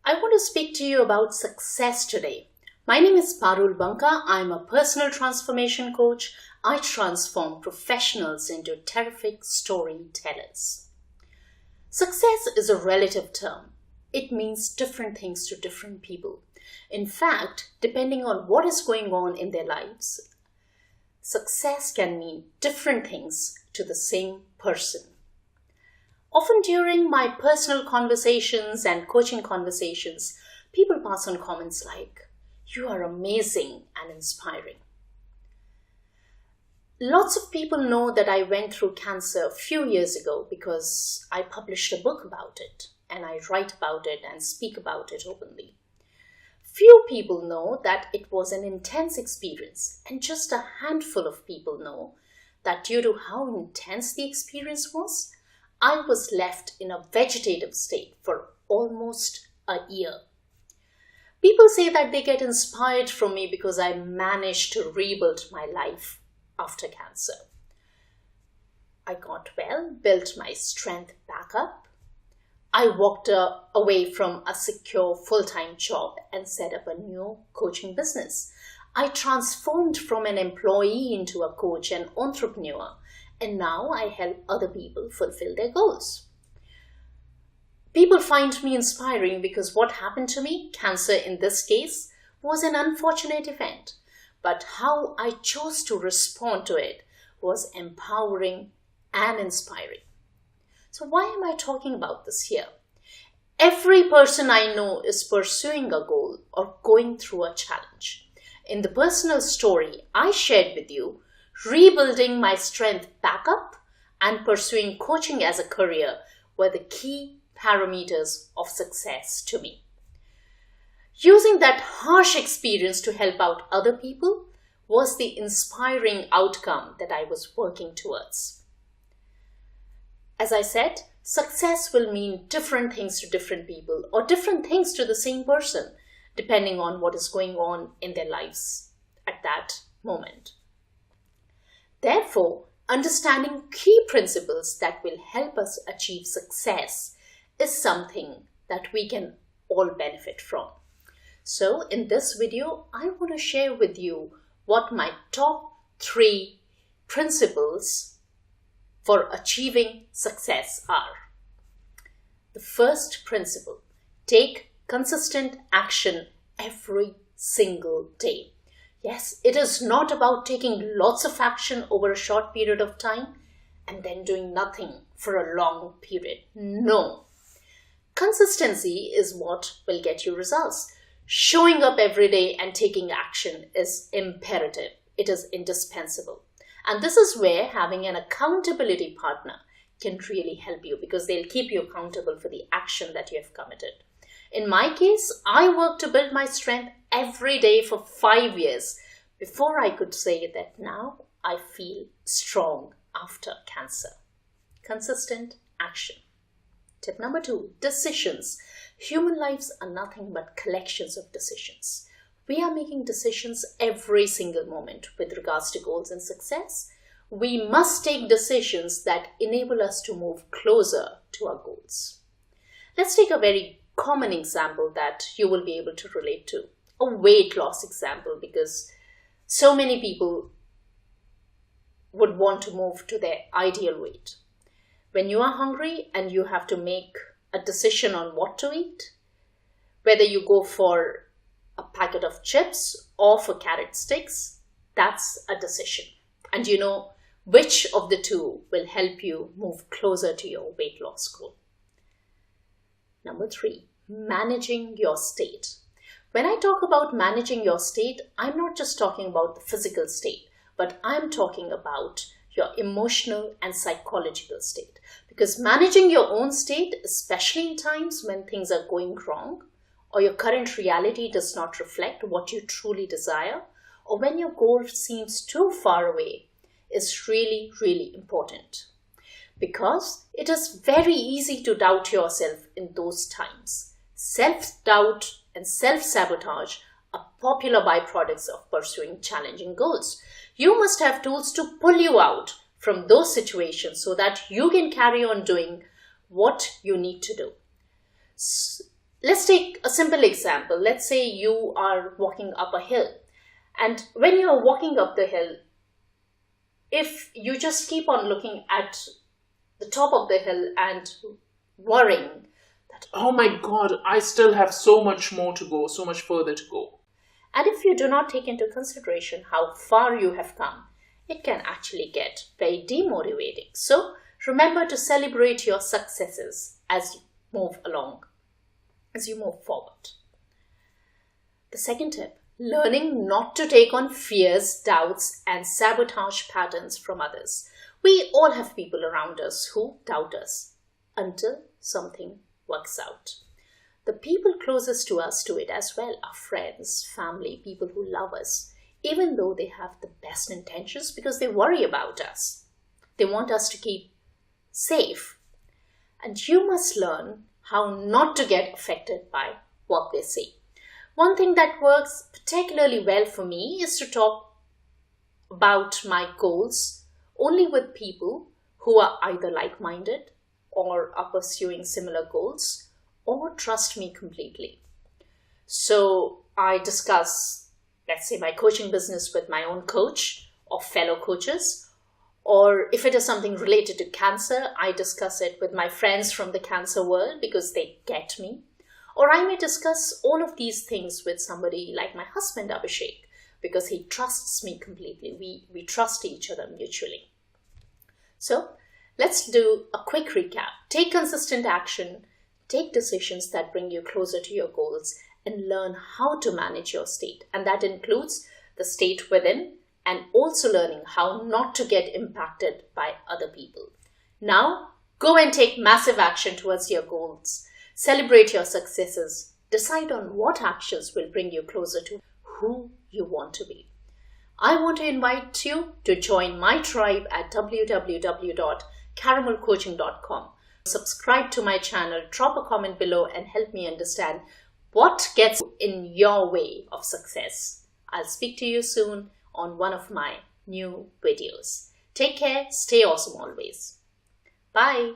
I want to speak to you about success today. My name is Parul Banka. I'm a personal transformation coach. I transform professionals into terrific storytellers. Success is a relative term. It means different things to different people. In fact, depending on what is going on in their lives, success can mean different things to the same person. Often during my personal conversations and coaching conversations, people pass on comments like, "You are amazing and inspiring." Lots of people know that I went through cancer a few years ago because I published a book about it and I write about it and speak about it openly. Few people know that it was an intense experience, and just a handful of people know that due to how intense the experience was, I was left in a vegetative state for almost a year. People say that they get inspired from me because I managed to rebuild my life after cancer. I got well, built my strength back up. I walked away from a secure full-time job and set up a new coaching business. I transformed from an employee into a coach and entrepreneur, and now I help other people fulfill their goals. People find me inspiring because what happened to me, cancer in this case, was an unfortunate event, but how I chose to respond to it was empowering and inspiring. So why am I talking about this here? Every person I know is pursuing a goal or going through a challenge. In the personal story I shared with you, rebuilding my strength back up and pursuing coaching as a career were the key parameters of success to me. Using that harsh experience to help out other people was the inspiring outcome that I was working towards. As I said, success will mean different things to different people or different things to the same person, depending on what is going on in their lives at that moment. Therefore, understanding key principles that will help us achieve success is something that we can all benefit from. So in this video, I want to share with you what my top 3 principles for achieving success are. The first principle: take consistent action every single day. Yes, it is not about taking lots of action over a short period of time and then doing nothing for a long period. No. Consistency is what will get you results. Showing up every day and taking action is imperative. It is indispensable. And this is where having an accountability partner can really help you, because they'll keep you accountable for the action that you have committed. In my case, I worked to build my strength every day for 5 years before I could say that now I feel strong after cancer. Consistent action. Tip number 2, decisions. Human lives are nothing but collections of decisions. We are making decisions every single moment with regards to goals and success. We must take decisions that enable us to move closer to our goals. Let's take a very common example that you will be able to relate to. A weight loss example, because so many people would want to move to their ideal weight. When you are hungry and you have to make a decision on what to eat, whether you go for a packet of chips or for carrot sticks, that's a decision. And you know which of the two will help you move closer to your weight loss goal. Number 3, managing your state. When I talk about managing your state, I'm not just talking about the physical state, but I'm talking about your emotional and psychological state. Because managing your own state, especially in times when things are going wrong, or your current reality does not reflect what you truly desire, or when your goal seems too far away, is really, really important. Because it is very easy to doubt yourself in those times. Self-doubt and self-sabotage are popular byproducts of pursuing challenging goals. You must have tools to pull you out from those situations so that you can carry on doing what you need to do. Let's take a simple example. Let's say you are walking up a hill. And when you're walking up the hill, if you just keep on looking at the top of the hill and worrying that, oh my God, I still have so much more to go, so much further to go. And if you do not take into consideration how far you have come, it can actually get very demotivating. So remember to celebrate your successes as you move along, as you move forward. The second tip, learning not to take on fears, doubts, and sabotage patterns from others. We all have people around us who doubt us until something works out. The people closest to us do it as well, our friends, family, people who love us, even though they have the best intentions because they worry about us. They want us to keep safe. And you must learn how not to get affected by what they say. One thing that works particularly well for me is to talk about my goals only with people who are either like-minded or are pursuing similar goals or trust me completely. So I discuss, let's say, my coaching business with my own coach or fellow coaches. Or if it is something related to cancer, I discuss it with my friends from the cancer world because they get me. Or I may discuss all of these things with somebody like my husband, Abhishek, because he trusts me completely. We trust each other mutually. So let's do a quick recap. Take consistent action, take decisions that bring you closer to your goals, and learn how to manage your state. And that includes the state within and also learning how not to get impacted by other people. Now, go and take massive action towards your goals. Celebrate your successes. Decide on what actions will bring you closer to who you want to be. I want to invite you to join my tribe at www.caramelcoaching.com. Subscribe to my channel, drop a comment below, and help me understand what gets in your way of success. I'll speak to you soon on one of my new videos. Take care, stay awesome always. Bye.